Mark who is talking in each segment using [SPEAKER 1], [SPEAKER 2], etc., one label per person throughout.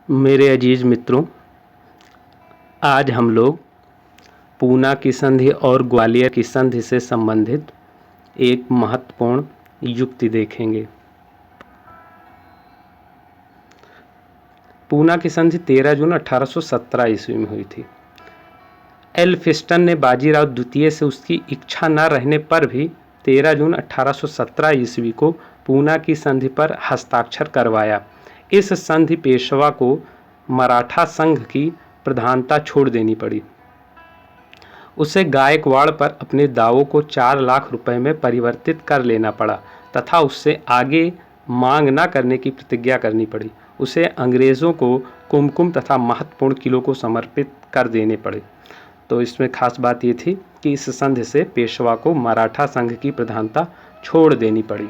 [SPEAKER 1] मेरे अजीज मित्रों, आज हम लोग पूना की संधि और ग्वालियर की संधि से संबंधित एक महत्वपूर्ण युक्ति देखेंगे। पूना की संधि 13 जून 1817 ईस्वी में हुई थी। एल्फिस्टन ने बाजीराव द्वितीय से उसकी इच्छा न रहने पर भी 13 जून 1817 ईस्वी को पूना की संधि पर हस्ताक्षर करवाया। इस संधि पेशवा को मराठा संघ की प्रधानता छोड़ देनी पड़ी। उसे गायकवाड़ पर अपने दावों को 4 लाख रुपए में परिवर्तित कर लेना पड़ा तथा उससे आगे मांग न करने की प्रतिज्ञा करनी पड़ी। उसे अंग्रेज़ों को कुमकुम तथा महत्वपूर्ण किलों को समर्पित कर देने पड़े। तो इसमें खास बात ये थी कि इस संधि से पेशवा को मराठा संघ की प्रधानता छोड़ देनी पड़ी।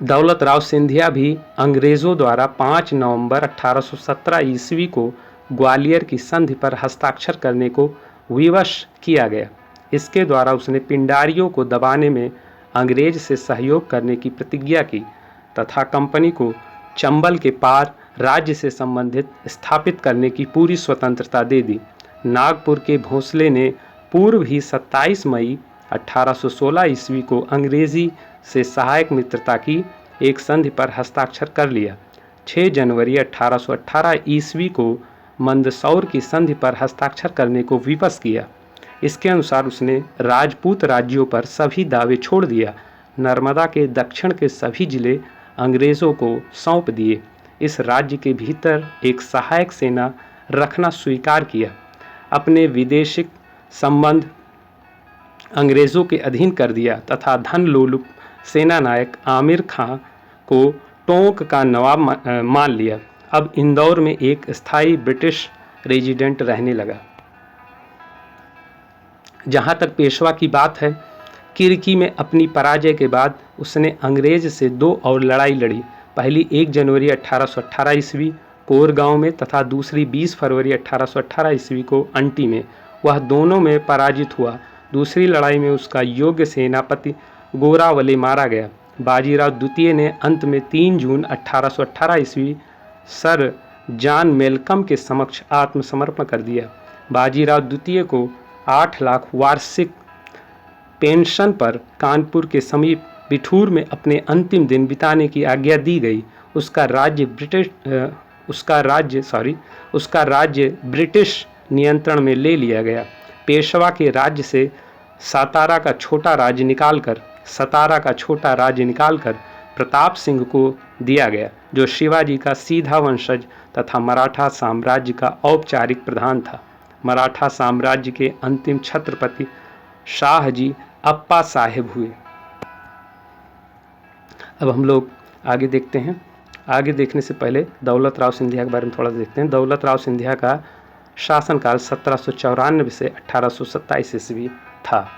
[SPEAKER 1] दौलत राव सिंधिया भी अंग्रेज़ों द्वारा 5 नवंबर 1817 ईस्वी को ग्वालियर की संधि पर हस्ताक्षर करने को विवश किया गया। इसके द्वारा उसने पिंडारियों को दबाने में अंग्रेज से सहयोग करने की प्रतिज्ञा की तथा कंपनी को चंबल के पार राज्य से संबंधित स्थापित करने की पूरी स्वतंत्रता दे दी। नागपुर के भोंसले ने पूर्व ही 27 मई 1816 ईस्वी को अंग्रेजी से सहायक मित्रता की एक संधि पर हस्ताक्षर कर लिया। 6 जनवरी 1818 ईस्वी को मंदसौर की संधि पर हस्ताक्षर करने को विवश किया। इसके अनुसार उसने राजपूत राज्यों पर सभी दावे छोड़ दिया। नर्मदा के दक्षिण के सभी जिले अंग्रेज़ों को सौंप दिए। इस राज्य के भीतर एक सहायक सेना रखना स्वीकार किया। अपने विदेशिक संबंध अंग्रेज़ों के अधीन कर दिया तथा धन लोलुप सेनानायक आमिर खां को टोंक का नवाब मान लिया। अब इंदौर में एक स्थायी ब्रिटिश रेजिडेंट रहने लगा। जहाँ तक पेशवा की बात है, किरकी में अपनी पराजय के बाद उसने अंग्रेज से 2 और लड़ाई लड़ी। पहली 1 जनवरी 1818 ईस्वी कोरगांव में तथा दूसरी 20 फरवरी 1818 ईस्वी को अंटी में। वह दोनों में पराजित हुआ। दूसरी लड़ाई में उसका योग्य सेनापति गोरावले मारा गया। बाजीराव द्वितीय ने अंत में 3 जून 1818 ईस्वी सर जॉन मेलकम के समक्ष आत्मसमर्पण कर दिया। बाजीराव द्वितीय को 8 लाख वार्षिक पेंशन पर कानपुर के समीप बिठूर में अपने अंतिम दिन बिताने की आज्ञा दी गई। उसका राज्य ब्रिटिश नियंत्रण में ले लिया गया। पेशवा के राज्य से सतारा का छोटा राज्य निकालकर प्रताप सिंह को दिया गया, जो शिवाजी का सीधा वंशज तथा मराठा साम्राज्य का औपचारिक प्रधान था। मराठा साम्राज्य के अंतिम छत्रपति शाहजी अप्पा साहेब हुए। अब हम लोग आगे देखते हैं। आगे देखने से पहले दौलत राव सिंधिया के बारे में थोड़ा देखते हैं। दौलत राव सिंधिया का शासनकाल 1794 से 1827 ईस्वी था।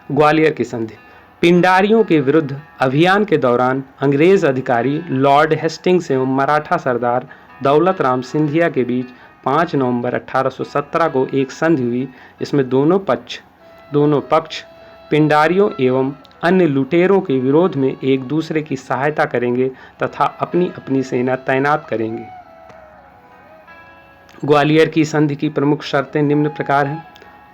[SPEAKER 1] ग्वालियर की संधि। पिंडारियों के विरुद्ध अभियान के दौरान अंग्रेज अधिकारी लॉर्ड हेस्टिंग्स एवं मराठा सरदार दौलत राम सिंधिया के बीच 5 नवंबर 1817 को एक संधि हुई। इसमें दोनों पक्ष पिंडारियों एवं अन्य लुटेरों के विरोध में एक दूसरे की सहायता करेंगे तथा अपनी अपनी सेना तैनात करेंगे। ग्वालियर की संधि की प्रमुख शर्तें निम्न प्रकार हैं।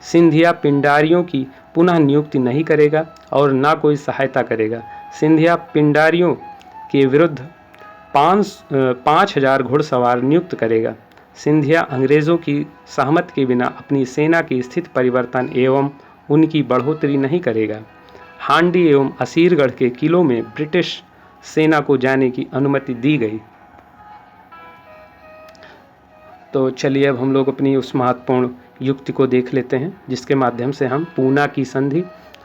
[SPEAKER 1] सिंधिया पिंडारियों की पुनः नियुक्ति नहीं करेगा और न कोई सहायता करेगा। सिंधिया पिंडारियों के विरुद्ध 5,000 घुड़सवार नियुक्त करेगा। सिंधिया अंग्रेज़ों की सहमति के बिना अपनी सेना की स्थिति परिवर्तन एवं उनकी बढ़ोतरी नहीं करेगा। हांडी एवं असीरगढ़ के किलों में ब्रिटिश सेना को जाने की अनुमति दी गई। तो चलिए अब हम लोग अपनी उस महत्वपूर्ण युक्ति को देख लेते हैं, जिसके माध्यम से हम पूना की संधि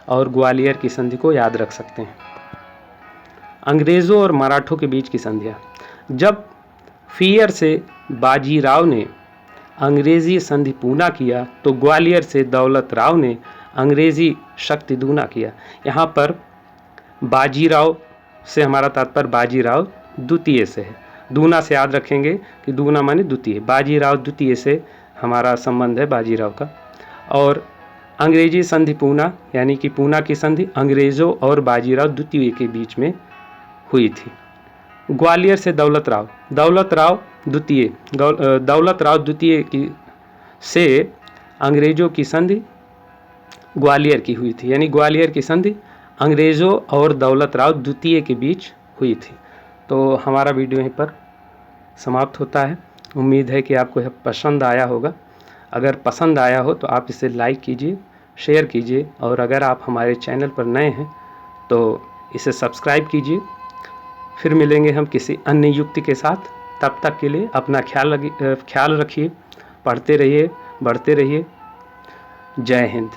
[SPEAKER 1] और ग्वालियर की संधि को याद रख सकते हैं। अंग्रेज़ों और मराठों के बीच की संधियाँ। जब फियर से बाजीराव ने अंग्रेज़ी संधि पूना किया तो ग्वालियर से दौलत राव ने अंग्रेज़ी शक्ति दूना किया। यहाँ पर बाजीराव से हमारा तात्पर्य बाजीराव द्वितीय से है। दूना से याद रखेंगे कि दूना माने द्वितीय। बाजीराव द्वितीय से हमारा संबंध है बाजीराव का। और अंग्रेजी संधि पूना यानी कि पूना की संधि अंग्रेज़ों और बाजीराव द्वितीय के बीच में हुई थी। ग्वालियर से दौलत राव द्वितीय की से अंग्रेज़ों की संधि ग्वालियर की हुई थी, यानी ग्वालियर की संधि अंग्रेज़ों और दौलत राव द्वितीय के बीच हुई थी। तो हमारा वीडियो यहीं पर समाप्त होता है। उम्मीद है कि आपको यह पसंद आया होगा। अगर पसंद आया हो तो आप इसे लाइक कीजिए, शेयर कीजिए, और अगर आप हमारे चैनल पर नए हैं तो इसे सब्सक्राइब कीजिए। फिर मिलेंगे हम किसी अन्य युक्ति के साथ। तब तक के लिए अपना ख्याल रखिए, पढ़ते रहिए, बढ़ते रहिए। जय हिंद।